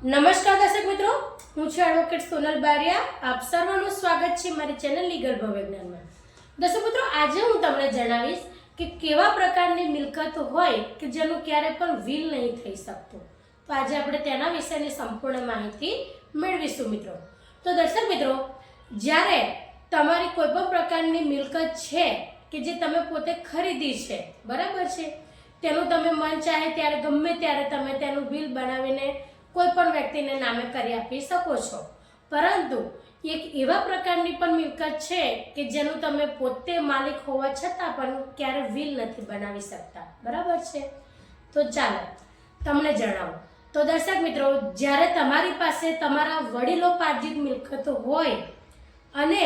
નમસ્કાર દર્શક મિત્રો, હું છું એડવોકેટ સોનલ બારિયા. આપ સર્વનું સ્વાગત છે મારી ચેનલ લીગલ ભવજ્ઞાનમાં. દર્શક મિત્રો, આજે હું તમને જણાવીશ કે કેવા પ્રકારની મિલકત હોય કે જેનું ક્યારે પણ વીલ નહીં થઈ શકતું. તો આજે આપણે તેના વિશેની સંપૂર્ણ માહિતી મેળવીશું મિત્રો. તો દર્શક મિત્રો, જ્યારે તમારી કોઈ પણ પ્રકારની મિલકત છે કે જે તમે પોતે ખરીદી છે, બરાબર છે, તેનું તમે મન ચાહે ત્યારે ગમે ત્યારે તમે તેનું બિલ બનાવીને કોઈ પણ વ્યક્તિને નામે કરી આપી શકો છો. પરંતુ એક એવા પ્રકારની પણ મિલકત છે કે જેનું તમે પોતે માલિક હોવા છતાં પણ ક્યારે વીલ નથી બનાવી શકતા, બરાબર છે. તો ચાલો તમને જણાવું. તો દર્શક મિત્રો, જ્યારે તમારી પાસે તમારા વડીલોપાર્જિત મિલકત હોય અને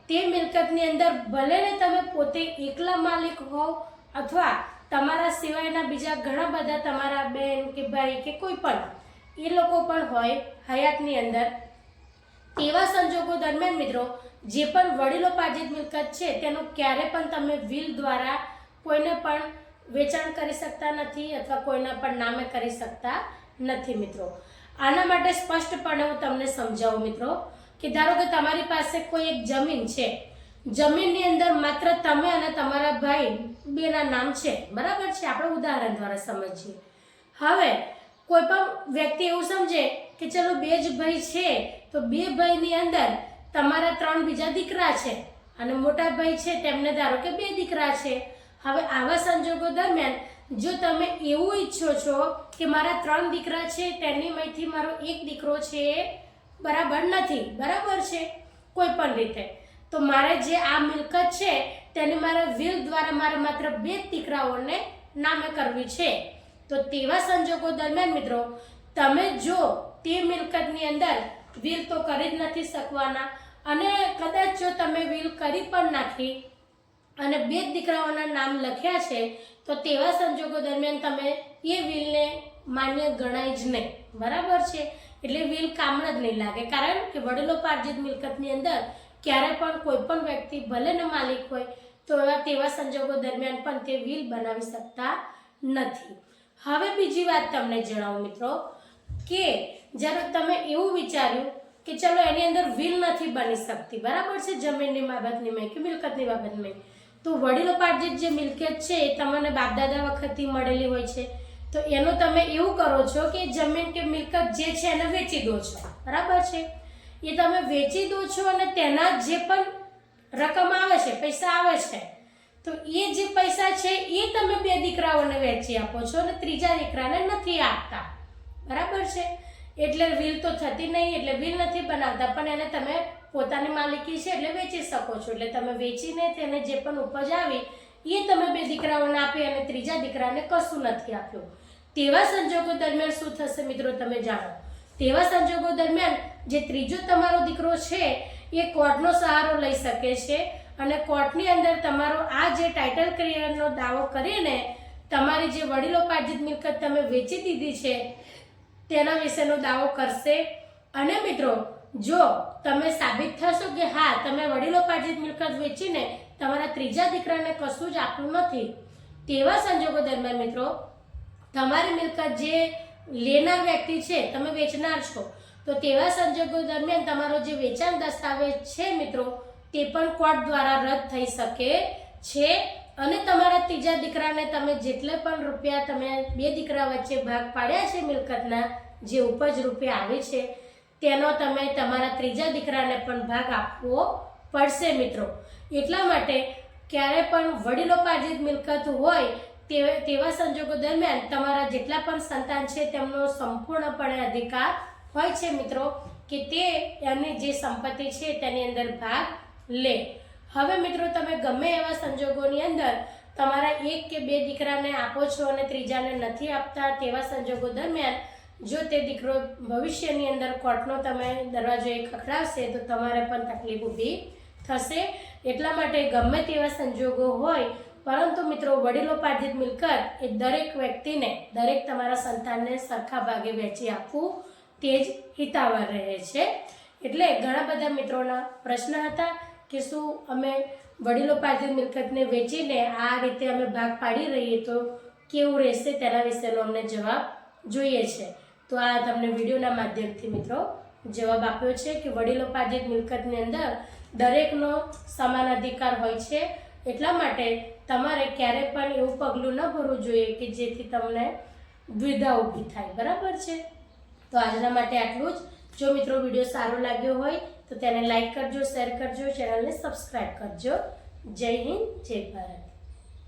તે મિલકતની અંદર ભલે ને તમે પોતે એકલા માલિક હોવ અથવા તમારા સિવાયના બીજા ઘણા બધા તમારા બહેન કે ભાઈ કે કોઈ પણ એ લોકો પણ હોય હયાતની અંદર, તેવા સંજોગો દરમિયાન મિત્રો જે પણ વડીલોપાર્જિત મિલકત છે તેનું ક્યારે પણ તમે વીલ દ્વારા કોઈને પણ વેચાણ કરી શકતા નથી અથવા કોઈના પણ નામે કરી શકતા નથી મિત્રો. આના માટે સ્પષ્ટપણે હું તમને સમજાવું મિત્રો કે ધારો કે તમારી પાસે કોઈ એક જમીન છે, જમીનની અંદર માત્ર તમે અને તમારા ભાઈ બેના નામ છે, બરાબર છે. આપણે ઉદાહરણ દ્વારા સમજીએ. હવે કોઈ પણ વ્યક્તિ એવું સમજે કે ચલો બે જ ભાઈ છે, તો બે ભાઈની અંદર તમારા 3 બીજા દીકરા છે અને મોટા ભાઈ છે તેમને ધારો કે 2 દીકરા છે. હવે આવા સંજોગો દરમિયાન જો તમે એવું ઈચ્છો છો કે મારા 3 દીકરા છે તેની માંથી મારો એક દીકરો છે બરાબર નથી, બરાબર છે, કોઈ પણ રીતે, તો મારે જે આ મિલકત છે તેને મારે વીલ દ્વારા મારે માત્ર 2 દીકરાઓને નામે કરવી છે. તો તેવા સંજોગો દરમિયાન મિત્રો તમે જો તે મિલકતની અંદર વીલ તો કરી જ નથી શકવાના અને કદાચ જો તમે વીલ કરી પણ નાખી અને 2 દીકરાઓના નામ લખ્યા છે તો તેવા સંજોગો દરમિયાન તમે એ વીલને માન્ય ગણાય જ નહીં, બરાબર છે. એટલે વીલ કામ જ નહીં લાગે, કારણ કે વડીલોપાર્જિત મિલકતની અંદર ક્યારે પણ કોઈ પણ વ્યક્તિ ભલે ને માલિક હોય તો તેવા સંજોગો દરમિયાન પણ તે વીલ બનાવી શકતા નથી. હવે બીજી વાત તમને જણાવું મિત્રો કે જ્યારે તમે એવું વિચાર્યું કે ચલો એની અંદર વીલ નથી બની શકતી, બરાબર છે, જમીનની બાબતની મેં કે મિલકતની બાબતની, તો વડીલોપાર્જિત જે મિલકત છે એ તમને બાપદાદા વખતથી મળેલી હોય છે, તો એનું તમે એવું કરો છો કે જમીન કે મિલકત જે છે એને વેચી દો છો, બરાબર છે. એ તમે વેચી દો છો અને તેના જે પણ રકમ આવે છે, પૈસા આવે છે, તો એ જે પૈસા છે એ તમે 2 દીકરાઓને વેચી આપો છો અને ત્રીજા દીકરાને નથી આપતા, બરાબર છે. એટલે વીલ તો થતી નહીં, એટલે વીલ નથી બનાવતા, પણ એને તમે પોતાની માલિકી છે એટલે વેચી શકો છો. એટલે તમે વેચીને તેને જે પણ ઉપજ આવી એ તમે 2 દીકરાઓને આપી અને ત્રીજા દીકરાને કશું નથી આપ્યું. તેવા સંજોગો દરમિયાન શું થશે મિત્રો તમે જાણો. તેવા સંજોગો દરમિયાન જે ત્રીજો તમારો દીકરો છે એ કોર્ટનો સહારો લઈ શકે છે અને કોર્ટની અંદર તમારો આ જે ટાઇટલ ક્લિયરનો દાવો કરીને તમારી જે વડીલોપાર્જિત મિલકત તમે વેચી દીધી છે તેના વિશેનો દાવો કરશે. અને મિત્રો જો તમે સાબિત થશો કે હા તમે વડીલોપાર્જિત મિલકત વેચીને તમારા ત્રીજા દીકરાને કશું જ આપ્યું નથી, તેવા સંજોગો દરમિયાન મિત્રો તમારી મિલકત જે લેનાર વ્યક્તિ છે તમે વેચનાર છો, તો તેવા સંજોગો દરમિયાન તમારો જે વેચાણ દસ્તાવેજ છે મિત્રો તે પણ કોર્ટ દ્વારા રદ થઈ શકે છે અને તમારા ત્રીજા દીકરાને તમે જેટલે પણ રૂપિયા તમે 2 દીકરા વચ્ચે ભાગ પાડ્યા છે મિલકતના જે ઉપજ રૂપિયા આવે છે તેનો તમે તમારા ત્રીજા દીકરાને પણ ભાગ આપવો પડશે મિત્રો. એટલા માટે ક્યારે પણ વડીલોપાર્જિત મિલકત હોય તેવા સંજોગો દરમિયાન તમારા જેટલા પણ સંતાન છે તેમનો સંપૂર્ણપણે અધિકાર હોય છે મિત્રો કે તે એની જે સંપત્તિ છે તેની અંદર ભાગ લે. હવે મિત્રો તમે ગમે એવા સંજોગોની અંદર તમારા 1 કે 2 દીકરાને આપો છો અને ત્રીજાને નથી આપતા, તેવા સંજોગો દરમિયાન જો તે દીકરો ભવિષ્યની અંદર કોર્ટનો તમે દરવાજો ખખડાવશે તો તમારે પણ તકલીફ ઊભી થશે. એટલા માટે ગમે તેવા સંજોગો હોય પરંતુ મિત્રો વડીલોપાર્જિત મિલકત એ દરેક વ્યક્તિને, દરેક તમારા સંતાનને સરખા ભાગે વેચી આપવું તે જ હિતાવહ રહે છે. એટલે ઘણા બધા મિત્રોના પ્રશ્ન હતા કે શું અમે વડીલોપાર્જિત મિલકતને વેચીને આ રીતે અમે ભાગ પાડી રહીએ તો કેવું રહેશે, તેના વિશેનો અમને જવાબ જોઈએ છે. તો આ તમને વિડીયોના માધ્યમથી મિત્રો જવાબ આપ્યો છે કે વડીલોપાર્જિત મિલકતની અંદર દરેકનો સમાન અધિકાર હોય છે. એટલા માટે તમારે ક્યારે પણ એવું પગલું ન ભરવું જોઈએ કે જેથી તમને દ્વિધા ઊભી થાય. બરાબર છે? તો આજના માટે આટલું જ. જો મિત્રો વિડીયો સારો લાગ્યો હોય તો તેને લાઈક કરજો, શેર કરજો, ચેનલને સબસ્ક્રાઈબ કરજો. જય હિન્દ, જય ભારત.